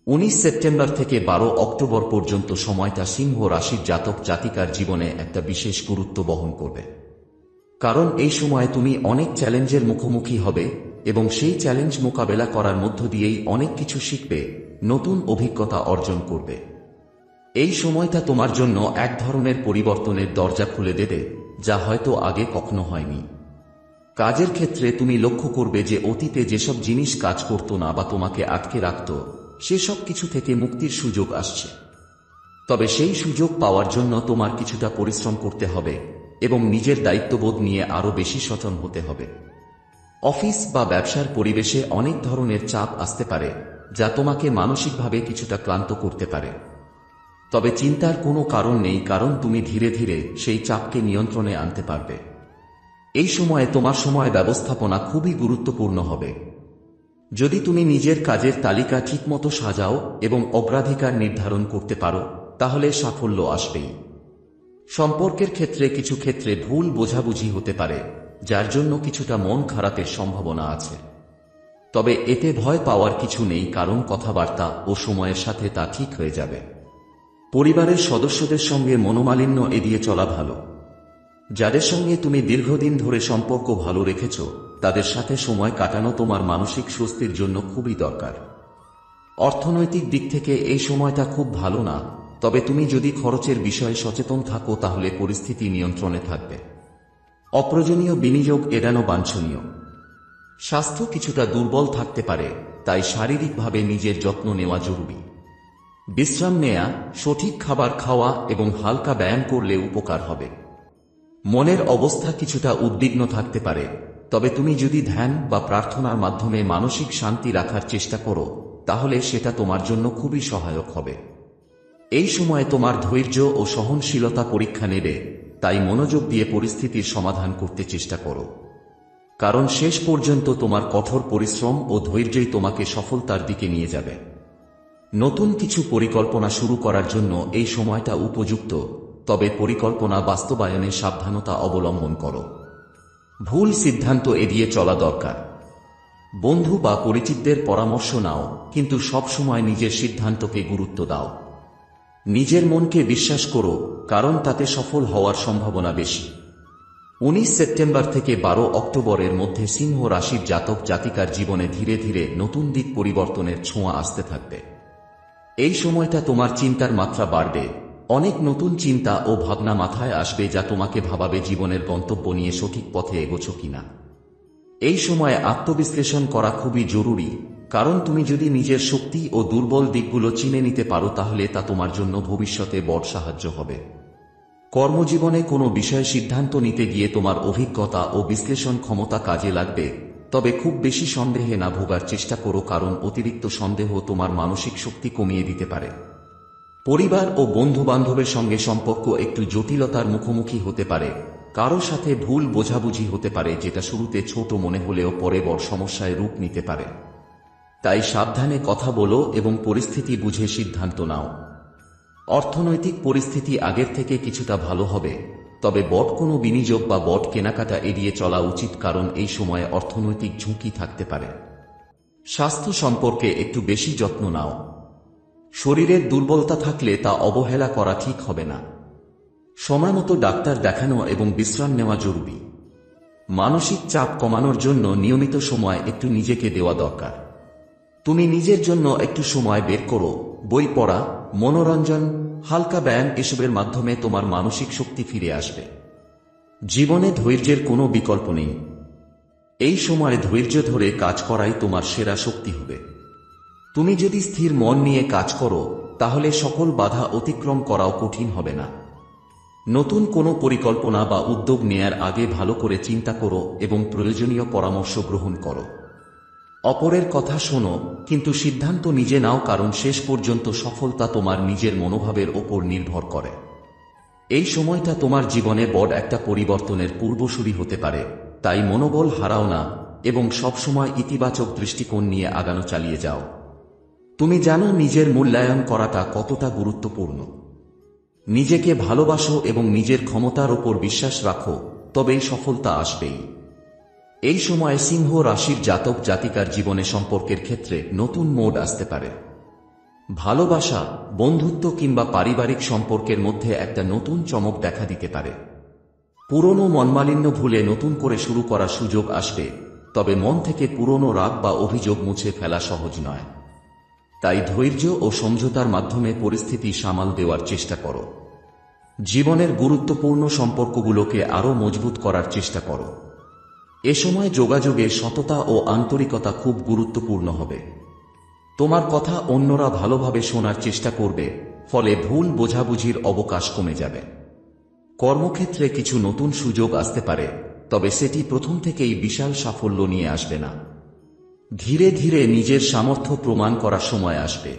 19 September থেকে 12 October পর্যন্ত সময়টা সিংহ রাশির জাতক জাতিকার জীবনে একটা বিশেষ গুরুত্ব বহন করবে। কারণ এই সময়ে তুমি অনেক চ্যালেঞ্জের মুখোমুখি হবে এবং সেই চ্যালেঞ্জ মোকাবেলা করার মধ্য দিয়েই অনেক কিছু শিখবে, নতুন অভিজ্ঞতা অর্জন করবে। এই সময়টা তোমার জন্য এক ধরনের পরিবর্তনের দরজা খুলে দেবে, যা হয়তো আগে কখনো হয়নি। কাজের ক্ষেত্রে তুমি লক্ষ্য করবে যে অতীতে যেসব জিনিস কাজ করত না বা তোমাকে আটকে রাখত, সেসব কিছু থেকে মুক্তির সুযোগ আসছে। তবে সেই সুযোগ পাওয়ার জন্য তোমার কিছুটা পরিশ্রম করতে হবে এবং নিজের দায়িত্ববোধ নিয়ে আরও বেশি সচেতন হতে হবে। অফিস বা ব্যবসার পরিবেশে অনেক ধরনের চাপ আসতে পারে, যা তোমাকে মানসিকভাবে কিছুটা ক্লান্ত করতে পারে। তবে চিন্তার কোনো কারণ নেই, কারণ তুমি ধীরে ধীরে সেই চাপকে নিয়ন্ত্রণে আনতে পারবে। এই সময়ে তোমার সময় ব্যবস্থাপনা খুবই গুরুত্বপূর্ণ হবে। যদি তুমি নিজের কাজের তালিকা ঠিকমতো সাজাও এবং অগ্রাধিকার নির্ধারণ করতে পারো, তাহলে সাফল্য আসবেই। সম্পর্কের ক্ষেত্রে কিছু ক্ষেত্রে ভুল বোঝাবুঝি হতে পারে, যার জন্য কিছুটা মন খারাপের সম্ভাবনা আছে। তবে এতে ভয় পাওয়ার কিছু নেই, কারণ কথাবার্তা ও সময়ের সাথে তা ঠিক হয়ে যাবে। পরিবারের সদস্যদের সঙ্গে মনোমালিন্য এড়িয়ে চলা ভালো। যাদের সঙ্গে তুমি দীর্ঘদিন ধরে সম্পর্ক ভালো রেখেছ, তাদের সাথে সময় কাটানো তোমার মানসিক স্বস্তির জন্য খুবই দরকার। অর্থনৈতিক দিক থেকে এই সময়টা খুব ভালো না, তবে তুমি যদি খরচের বিষয়ে সচেতন থাকো তাহলে পরিস্থিতি নিয়ন্ত্রণে থাকবে। অপ্রয়োজনীয় বিনিয়োগ এড়ানো বাঞ্ছনীয়। স্বাস্থ্য কিছুটা দুর্বল থাকতে পারে, তাই শারীরিকভাবে নিজের যত্ন নেওয়া জরুরি। বিশ্রাম নেয়া, সঠিক খাবার খাওয়া এবং হালকা ব্যায়াম করলে উপকার হবে। মনের অবস্থা কিছুটা উদ্বিগ্ন থাকতে পারে, তবে তুমি যদি ধ্যান বা প্রার্থনার মাধ্যমে মানসিক শান্তি রাখার চেষ্টা করো, তাহলে সেটা তোমার জন্য খুবই সহায়ক হবে। এই সময়ে তোমার ধৈর্য ও সহনশীলতা পরীক্ষা নেবে, তাই মনোযোগ দিয়ে পরিস্থিতির সমাধান করতে চেষ্টা করো। কারণ শেষ পর্যন্ত তোমার কঠোর পরিশ্রম ও ধৈর্যই তোমাকে সফলতার দিকে নিয়ে যাবে। নতুন কিছু পরিকল্পনা শুরু করার জন্য এই সময়টা উপযুক্ত, তবে পরিকল্পনা বাস্তবায়নে সাবধানতা অবলম্বন করো। ভুল সিদ্ধান্ত এড়িয়ে চলা দরকার। বন্ধু বা পরিচিতদের পরামর্শ নাও, কিন্তু সব সময় নিজের সিদ্ধান্তকে গুরুত্ব দাও। নিজের মনকে বিশ্বাস করো, কারণ তাতে সফল হওয়ার সম্ভাবনা বেশি। 19 সেপ্টেম্বর থেকে 12 অক্টোবরের মধ্যে সিংহ রাশির জাতক জাতিকার জীবনে ধীরে ধীরে নতুন দিক পরিবর্তনের ছোঁয়া আসতে থাকবে। এই সময়টা তোমার চিন্তার মাত্রা বাড়বে, অনেক নতুন চিন্তা ও ভাবনা মাথায় আসবে, যা তোমাকে ভাবাবে জীবনের গন্তব্য নিয়ে সঠিক পথে এগোছ কিনা। এই সময়ে আত্মবিশ্লেষণ করা খুবই জরুরি, কারণ তুমি যদি নিজের শক্তি ও দুর্বল দিকগুলো চিনে নিতে পারো, তাহলে তা তোমার জন্য ভবিষ্যতে বড় সাহায্য হবে। কর্মজীবনে কোনো বিষয়ে সিদ্ধান্ত নিতে গিয়ে তোমার অভিজ্ঞতা ও বিশ্লেষণ ক্ষমতা কাজে লাগবে, তবে খুব বেশি সন্দেহে না ভোগার চেষ্টা করো, কারণ অতিরিক্ত সন্দেহ তোমার মানসিক শক্তি কমিয়ে দিতে পারে। পরিবার ও বন্ধু-বান্ধবের সঙ্গে সম্পর্ক একটু জটিলতার মুখোমুখি হতে পারে। কারো সাথে ভুল বোঝাবুঝি হতে পারে, যেটা শুরুতে ছোট মনে হলেও পরে বড় সমস্যায় রূপ নিতে পারে। তাই সাবধানে কথা বলো এবং পরিস্থিতি বুঝে সিদ্ধান্ত নাও। অর্থনৈতিক পরিস্থিতি আগের থেকে কিছুটা ভালো হবে, তবে বড় কোনো বিনিয়োগ বা বড় কেনাকাটা এড়িয়ে চলা উচিত, কারণ এই সময়ে অর্থনৈতিক ঝুঁকি থাকতে পারে। স্বাস্থ্য সম্পর্কে একটু বেশি যত্ন নাও। শরীরের দুর্বলতা থাকলে তা অবহেলা করা ঠিক হবে না। সময়মতো ডাক্তার দেখানো এবং বিশ্রাম নেওয়া জরুরি। মানসিক চাপ কমানোর জন্য নিয়মিত সময় একটু নিজেকে দেওয়া দরকার। তুমি নিজের জন্য একটু সময় বের করো, বই পড়া, মনোরঞ্জন, হালকা ব্যায়াম, এসবের মাধ্যমে তোমার মানসিক শক্তি ফিরে আসবে। জীবনে ধৈর্যের কোনো বিকল্প নেই। এই সময়ে ধৈর্য ধরে কাজ করাই তোমার সেরা শক্তি হবে। তুমি যদি স্থির মন নিয়ে কাজ করো, তাহলে সকল বাধা অতিক্রম করাও কঠিন হবে না। নতুন কোনো পরিকল্পনা বা উদ্যোগ নেয়ার আগে ভালো করে চিন্তা করো এবং প্রয়োজনীয় পরামর্শ গ্রহণ করো। অপরের কথা শোনো, কিন্তু সিদ্ধান্ত নিজে নাও, কারণ শেষ পর্যন্ত সফলতা তোমার নিজের মনোভাবের ওপর নির্ভর করে। এই সময়টা তোমার জীবনে বড় একটা পরিবর্তনের পূর্বসূরি হতে পারে, তাই মনোবল হারাও না এবং সবসময় ইতিবাচক দৃষ্টিকোণ নিয়ে আগানো চালিয়ে যাও। তুমি জানো নিজের মূল্যায়ন করাটা কতটা গুরুত্বপূর্ণ। নিজেকে ভালোবাসো এবং নিজের ক্ষমতার ওপর বিশ্বাস রাখো, তবেই সফলতা আসবেই। এই সময়ে সিংহ রাশির জাতক জাতিকার জীবনে সম্পর্কের ক্ষেত্রে নতুন মোড় আসতে পারে। ভালোবাসা, বন্ধুত্ব কিংবা পারিবারিক সম্পর্কের মধ্যে একটা নতুন চমক দেখা দিতে পারে। পুরনো মনমালিন্য ভুলে নতুন করে শুরু করার সুযোগ আসবে, তবে মন থেকে পুরনো রাগ বা অভিযোগ মুছে ফেলা সহজ নয়। তাই ধৈর্য ও সমঝোতার মাধ্যমে পরিস্থিতি সামাল দেওয়ার চেষ্টা করো। জীবনের গুরুত্বপূর্ণ সম্পর্কগুলোকে আরও মজবুত করার চেষ্টা করো। এ সময় যোগাযোগে সততা ও আন্তরিকতা খুব গুরুত্বপূর্ণ হবে। তোমার কথা অন্যরা ভালোভাবে শোনার চেষ্টা করবে, ফলে ভুল বোঝাবুঝির অবকাশ কমে যাবে। কর্মক্ষেত্রে কিছু নতুন সুযোগ আসতে পারে, তবে সেটি প্রথম থেকেই বিশাল সাফল্য নিয়ে আসবে না। ধীরে ধীরে নিজের সামর্থ্য প্রমাণ করার সময় আসবে।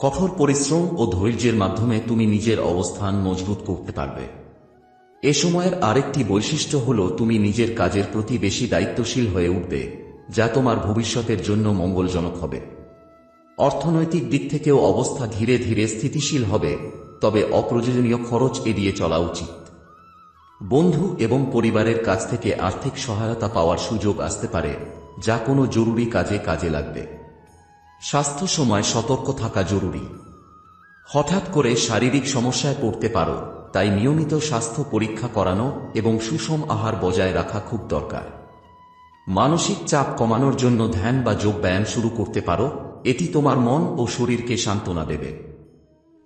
কঠোর পরিশ্রম ও ধৈর্যের মাধ্যমে তুমি নিজের অবস্থান মজবুত করতে পারবে। এ সময়ের আরেকটি বৈশিষ্ট্য হল তুমি নিজের কাজের প্রতি বেশি দায়িত্বশীল হয়ে উঠবে, যা তোমার ভবিষ্যতের জন্য মঙ্গলজনক হবে। অর্থনৈতিক দিক থেকেও অবস্থা ধীরে ধীরে স্থিতিশীল হবে, তবে অপ্রয়োজনীয় খরচ এড়িয়ে চলা উচিত। বন্ধু এবং পরিবারের কাছ থেকে আর্থিক সহায়তা পাওয়ার সুযোগ আসতে পারে, যা কোনো জরুরি কাজে লাগবে। স্বাস্থ্য সময় সতর্ক থাকা জরুরি। হঠাৎ করে শারীরিক সমস্যায় পড়তে পারো, তাই নিয়মিত স্বাস্থ্য পরীক্ষা করানো এবং সুষম আহার বজায় রাখা খুব দরকার। মানসিক চাপ কমানোর জন্য ধ্যান বা যোগ ব্যায়াম শুরু করতে পারো, এটি তোমার মন ও শরীরকে সান্ত্বনা দেবে।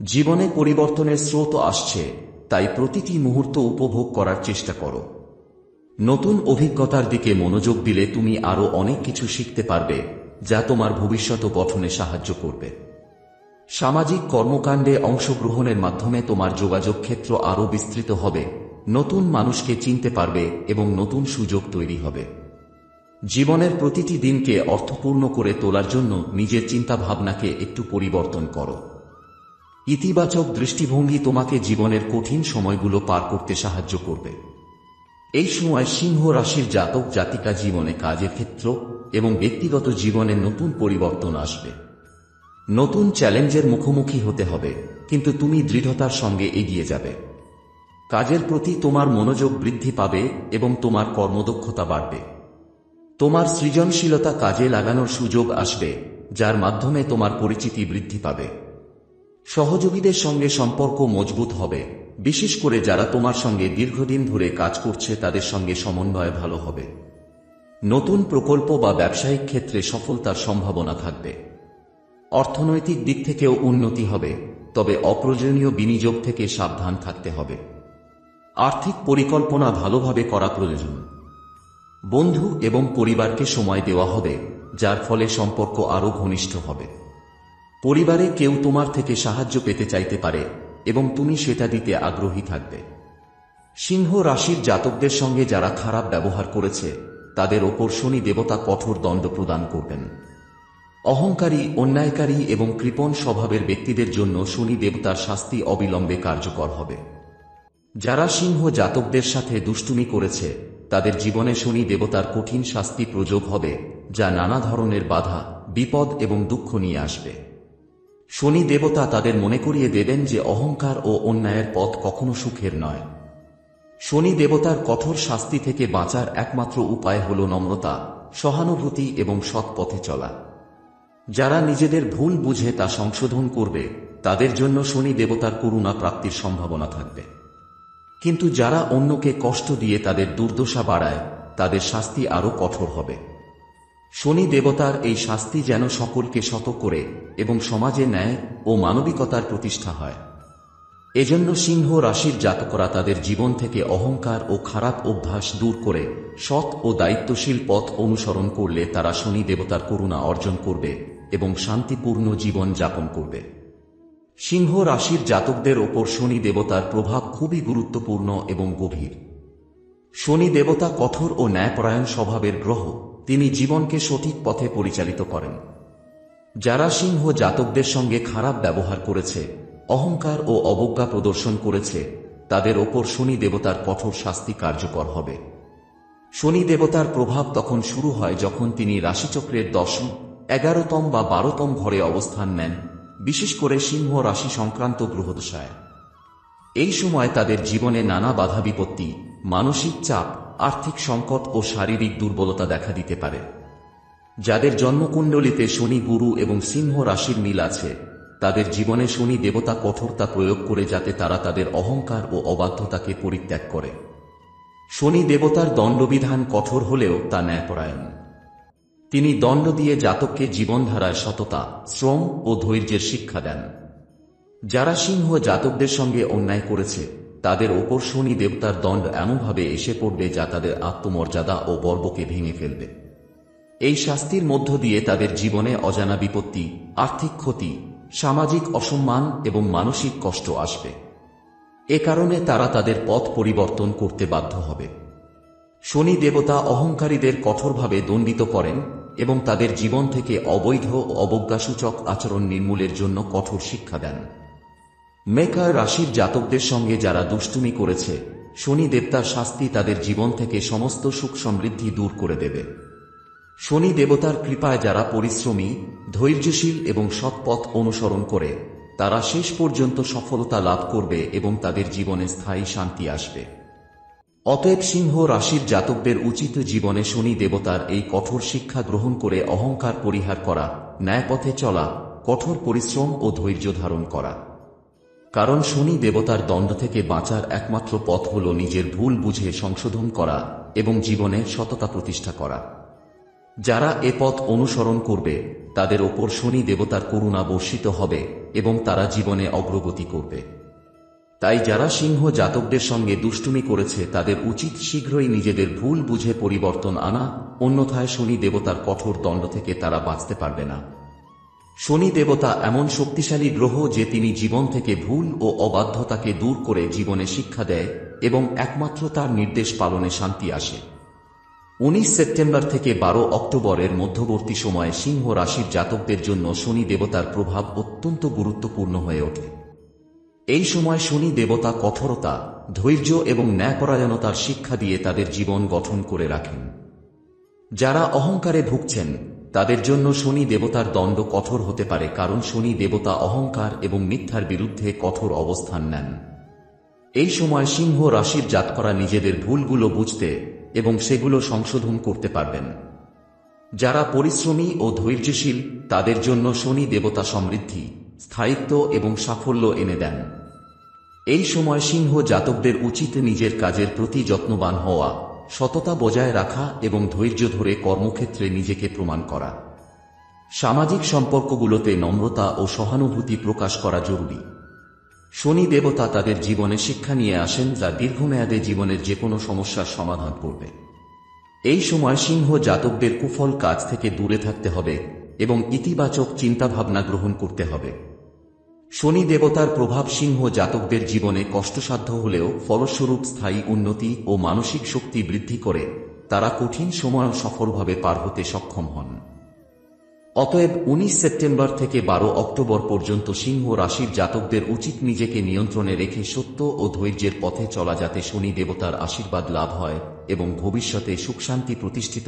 জীবনে পরিবর্তনের স্রোত আসছে, তাই প্রতিটি মুহূর্ত উপভোগ করার চেষ্টা করো। নতুন অভিজ্ঞতার দিকে মনোযোগ দিলে তুমি আরও অনেক কিছু শিখতে পারবে, যা তোমার ভবিষ্যৎ গঠনে সাহায্য করবে। সামাজিক কর্মকাণ্ডে অংশগ্রহণের মাধ্যমে তোমার যোগাযোগ ক্ষেত্র আরও বিস্তৃত হবে, নতুন মানুষকে চিনতে পারবে এবং নতুন সুযোগ তৈরি হবে। জীবনের প্রতিটি দিনকে অর্থপূর্ণ করে তোলার জন্য নিজের চিন্তাভাবনাকে একটু পরিবর্তন করো। ইতিবাচক দৃষ্টিভঙ্গি তোমাকে জীবনের কঠিন সময়গুলো পার করতে সাহায্য করবে। এই সময় সিংহ রাশির জাতক জাতিকা জীবনে কাজের ক্ষেত্র এবং ব্যক্তিগত জীবনে নতুন পরিবর্তন আসবে। নতুন চ্যালেঞ্জের মুখোমুখি হতে হবে, কিন্তু তুমি দৃঢ়তার সঙ্গে এগিয়ে যাবে। কাজের প্রতি তোমার মনোযোগ বৃদ্ধি পাবে এবং তোমার কর্মদক্ষতা বাড়বে। তোমার সৃজনশীলতা কাজে লাগানোর সুযোগ আসবে, যার মাধ্যমে তোমার পরিচিতি বৃদ্ধি পাবে। সহযোগীদের সঙ্গে সম্পর্ক মজবুত হবে, বিশেষ করে যারা তোমার সঙ্গে দীর্ঘদিন ধরে কাজ করছে তাদের সঙ্গে সমন্বয় ভালো হবে। নতুন প্রকল্প বা ব্যবসায়িক ক্ষেত্রে সফলতার সম্ভাবনা থাকবে। অর্থনৈতিক দিক থেকেও উন্নতি হবে, তবে অপ্রয়োজনীয় বিনিয়োগ থেকে সাবধান থাকতে হবে। আর্থিক পরিকল্পনা ভালোভাবে করা প্রয়োজন। বন্ধু এবং পরিবারকে সময় দেওয়া হবে, যার ফলে সম্পর্ক আরও ঘনিষ্ঠ হবে। পরিবারে কেউ তোমার থেকে সাহায্য পেতে চাইতে পারে এবং তুমি সেটা দিতে আগ্রহী থাকবে। সিংহ রাশির জাতকদের সঙ্গে যারা খারাপ ব্যবহার করেছে, তাদের ওপর শনি দেবতা কঠোর দণ্ড প্রদান করবেন। অহংকারী, অন্যায়কারী এবং কৃপণ স্বভাবের ব্যক্তিদের জন্য শনি দেবতার শাস্তি অবিলম্বে কার্যকর হবে। যারা সিংহ জাতকদের সাথে দুষ্টুমি করেছে, তাদের জীবনে শনি দেবতার কঠিন শাস্তি প্রযোগ হবে, যা নানা ধরনের বাধা, বিপদ এবং দুঃখ নিয়ে আসবে। শনি দেবতা তাদের মনে করিয়ে দেবেন যে অহংকার ও অন্যায়ের পথ কখনো সুখের নয়। শনি দেবতার কঠোর শাস্তি থেকে বাঁচার একমাত্র উপায় হল নম্রতা, সহানুভূতি এবং সৎ পথে চলা। যারা নিজেদের ভুল বুঝে তা সংশোধন করবে, তাদের জন্য শনি দেবতার করুণা প্রাপ্তির সম্ভাবনা থাকবে। কিন্তু যারা অন্যকে কষ্ট দিয়ে তাদের দুর্দশা বাড়ায়, তাদের শাস্তি আরও কঠোর হবে। শনি দেবতার এই শাস্তি যেন সকলকে শত করে এবং সমাজে ন্যায় ও মানবিকতার প্রতিষ্ঠা হয়। এজন্য সিংহ রাশির জাতকরা তাদের জীবন থেকে অহংকার ও খারাপ অভ্যাস দূর করে সৎ ও দায়িত্বশীল পথ অনুসরণ করলে তারা শনি দেবতার করুণা অর্জন করবে এবং শান্তিপূর্ণ জীবন যাপন করবে। সিংহ রাশির জাতকদের ওপর শনি দেবতার প্রভাব খুবই গুরুত্বপূর্ণ এবং গভীর। শনি দেবতা কঠোর ও ন্যায়পরায়ণ স্বভাবের গ্রহ, তিনি জীবনকে সঠিক পথে পরিচালিত করেন। যারা সিংহ জাতকদের সঙ্গে খারাপ ব্যবহার করেছে, অহংকার ও অবজ্ঞা প্রদর্শন করেছে, তাদের ওপর শনি দেবতার কঠোর শাস্তি কার্যকর হবে। শনি দেবতার প্রভাব তখন শুরু হয় যখন তিনি রাশিচক্রের 10ম, 11তম বা 12তম ঘরে অবস্থান নেন, বিশেষ করে সিংহ রাশি সংক্রান্ত গ্রহদশায়। এই সময় তাদের জীবনে নানা বাধা বিপত্তি, মানসিক চাপ, আর্থিক সংকট ও শারীরিক দুর্বলতা দেখা দিতে পারে। যাদের জন্মকুণ্ডলিতে শনি, গুরু এবং সিংহ রাশির মিল আছে, তাদের জীবনে শনি দেবতা কঠোরতা প্রয়োগ করে যাতে তারা তাদের অহংকার ও অবাধ্যতাকে পরিত্যাগ করে। শনি দেবতার দণ্ডবিধান কঠোর হলেও তা ন্যায়পরায়ণ। তিনি দণ্ড দিয়ে জাতককে জীবনধারায় সততা, শ্রম ও ধৈর্যের শিক্ষা দেন। যারা সিংহ জাতকদের সঙ্গে অন্যায় করেছে তাদের ওপর শনি দেবতার দণ্ড এমনভাবে এসে পড়বে যা তাদের আত্মমর্যাদা ও গর্বকে ভেঙে ফেলবে। এই শাস্তির মধ্য দিয়ে তাদের জীবনে অজানা বিপত্তি, আর্থিক ক্ষতি, সামাজিক অসম্মান এবং মানসিক কষ্ট আসবে। এ কারণে তারা তাদের পথ পরিবর্তন করতে বাধ্য হবে। শনি দেবতা অহংকারীদের কঠোরভাবে দণ্ডিত করেন এবং তাদের জীবন থেকে অবৈধ ও অবজ্ঞাসূচক আচরণ নির্মূলের জন্য কঠোর শিক্ষা দেন। মেঘা রাশির জাতকদের সঙ্গে যারা দুষ্টুমি করেছে, শনি দেবতার শাস্তি তাদের জীবন থেকে সমস্ত সুখ সমৃদ্ধি দূর করে দেবে। শনি দেবতার কৃপায় যারা পরিশ্রমী, ধৈর্যশীল এবং সৎ পথ অনুসরণ করে তারা শেষ পর্যন্ত সফলতা লাভ করবে এবং তাদের জীবনে স্থায়ী শান্তি আসবে। অতএব সিংহ রাশির জাতকদের উচিত জীবনে শনি দেবতার এই কঠোর শিক্ষা গ্রহণ করে অহংকার পরিহার করা, ন্যায়পথে চলা, কঠোর পরিশ্রম ও ধৈর্য ধারণ করা। কারণ শনি দেবতার দণ্ড থেকে বাঁচার একমাত্র পথ হল নিজের ভুল বুঝে সংশোধন করা এবং জীবনে সততা প্রতিষ্ঠা করা। যারা এ পথ অনুসরণ করবে তাদের ওপর শনি দেবতার করুণা বর্ষিত হবে এবং তারা জীবনে অগ্রগতি করবে। তাই যারা সিংহ জাতকদের সঙ্গে দুষ্টুমি করেছে তাদের উচিত শীঘ্রই নিজেদের ভুল বুঝে পরিবর্তন আনা, অন্যথায় শনি দেবতার কঠোর দণ্ড থেকে তারা বাঁচতে পারবে না। শনি দেবতা এমন শক্তিশালী গ্রহ যে তিনি জীবন থেকে ভুল ও অবাধ্যতাকে দূর করে জীবনে শিক্ষা দেয় এবং একমাত্র তার নির্দেশ পালনে শান্তি আসে। 19 সেপ্টেম্বর থেকে 12 অক্টোবরের মধ্যবর্তী সময়ে সিংহ রাশির জাতকদের জন্য শনি দেবতার প্রভাব অত্যন্ত গুরুত্বপূর্ণ হয়ে ওঠে। এই সময় শনি দেবতা কঠোরতা, ধৈর্য এবং ন্যায়পরায়ণতার শিক্ষা দিয়ে তাদের জীবন গঠন করে রাখেন। যারা অহংকারে ভুগছেন তাদের জন্য শনি দেবতার দণ্ড কঠোর হতে পারে, কারণ শনি দেবতা অহংকার এবং মিথ্যার বিরুদ্ধে কঠোর অবস্থান নেন। এই সময় সিংহ রাশির জাতকরা নিজেদের ভুলগুলো বুঝতে এবং সেগুলো সংশোধন করতে পারবেন। যারা পরিশ্রমী ও ধৈর্যশীল তাদের জন্য শনি দেবতা সমৃদ্ধি, স্থায়িত্ব এবং সাফল্য এনে দেন। এই সময় সিংহ জাতকদের উচিত নিজের কাজের প্রতি যত্নবান হওয়া, সততা বজায় রাখা এবং ধৈর্য ধরে কর্মক্ষেত্রে নিজেকে প্রমাণ করা। সামাজিক সম্পর্কগুলোতে নম্রতা ও সহানুভূতি প্রকাশ করা জরুরি। শনি দেবতা তাদের জীবনে শিক্ষা নিয়ে আসেন যা দীর্ঘমেয়াদে জীবনের যে কোনো সমস্যার সমাধান করবে। এই সময় সিংহ জাতকদের কুফল কাজ থেকে দূরে থাকতে হবে এবং ইতিবাচক চিন্তাভাবনা গ্রহণ করতে হবে। শনি দেবতার প্রভাব সিংহ জাতকদের জীবনে কষ্টসাধ্য হলেও ফলস্বরূপ স্থায়ী উন্নতি ও মানসিক শক্তি বৃদ্ধি করে তারা কঠিন সময় সফলভাবে পার হতে সক্ষম হন। অতএব 19 সেপ্টেম্বর থেকে 12 অক্টোবর পর্যন্ত সিংহ রাশির জাতকদের উচিত নিজেকে নিয়ন্ত্রণে রেখে সত্য ও ধৈর্যের পথে চলা, যাতে শনি দেবতার আশীর্বাদ লাভ হয় এবং ভবিষ্যতে সুখ শান্তি প্রতিষ্ঠিত